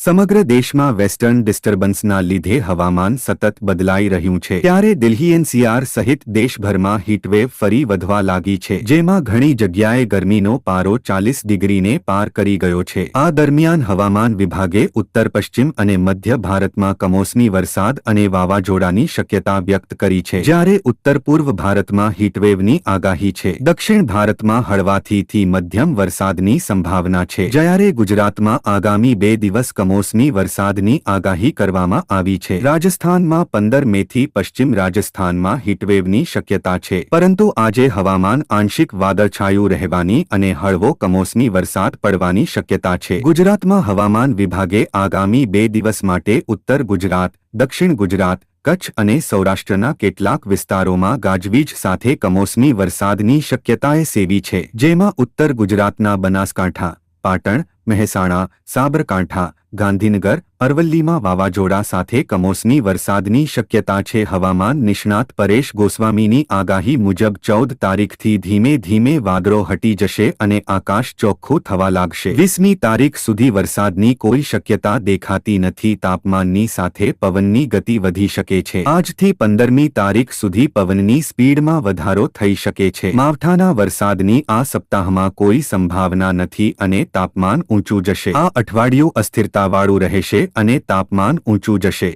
સમગ્ર દેશમાં વેસ્ટર્ન ડિસ્ટર્બન્સના લીધે હવામાન સતત બદલાઈ રહ્યું છે ત્યારે દિલ્હી એનસીઆર સહિત દેશભરમાં હીટવેવ ફરી વધવા લાગી છે જેમાં ઘણી જગ્યાએ ગરમીનો પારો 40 ડિગ્રીને પાર કરી ગયો છે। આ દરમિયાન હવામાન વિભાગે ઉત્તર પશ્ચિમ અને મધ્ય ભારતમાં કમોસમી વરસાદ અને વાવાઝોડાની શક્યતા વ્યક્ત કરી છે જ્યારે ઉત્તર પૂર્વ ભારતમાં હીટવેવની આગાહી છે। દક્ષિણ ભારતમાં હળવાથી મધ્યમ વરસાદની સંભાવના છે જ્યારે ગુજરાતમાં આગામી 2 દિવસ કમોસમી વરસાદની આગાહી કરવામાં આવી છે। રાજસ્થાનમાં 15 મેથી પશ્ચિમ રાજસ્થાનમાં હીટવેવની શક્યતા છે પરંતુ આજે હવામાન આંશિક વાદળછાયું રહેવાની અને હળવો કમોસમી વરસાદ પડવાની શક્યતા છે। ગુજરાતમાં હવામાન વિભાગે આગામી 2 દિવસ માટે ઉત્તર ગુજરાત, દક્ષિણ ગુજરાત, કચ્છ અને સૌરાષ્ટ્રના કેટલાક વિસ્તારોમાં ગાજવીજ સાથે કમોસમી વરસાદની શક્યતાએ સેવી છે જેમાં ઉત્તર ગુજરાતના બનાસકાંઠા, પાટણ, મહેસાણા, સાબરકાંઠા, ગાંધીનગર, અરવલ્લીમાં વાવાઝોડા સાથે કમોસમી વરસાદની શક્યતા છે। હવામાન નિષ્ણાત પરેશ ગોસ્વામીની આગાહી મુજબ 14 તારીખથી ધીમે ધીમે વાદળો હટી જશે અને આકાશ ચોખ્ખું થવા લાગશે। 20મી તારીખ સુધી વરસાદની કોઈ શક્યતા દેખાતી નથી। તાપમાનની સાથે પવનની ગતિ વધી શકે છે। આજથી 15મી તારીખ સુધી પવનની સ્પીડમાં વધારો થઈ શકે છે। માવઠાના વરસાદની આ સપ્તાહમાં કોઈ સંભાવના નથી અને તાપમાન ઊંચું જશે। આ અઠવાડિયું અસ્થિરતાવાળું રહેશે અને તાપમાન ઊંચું જશે।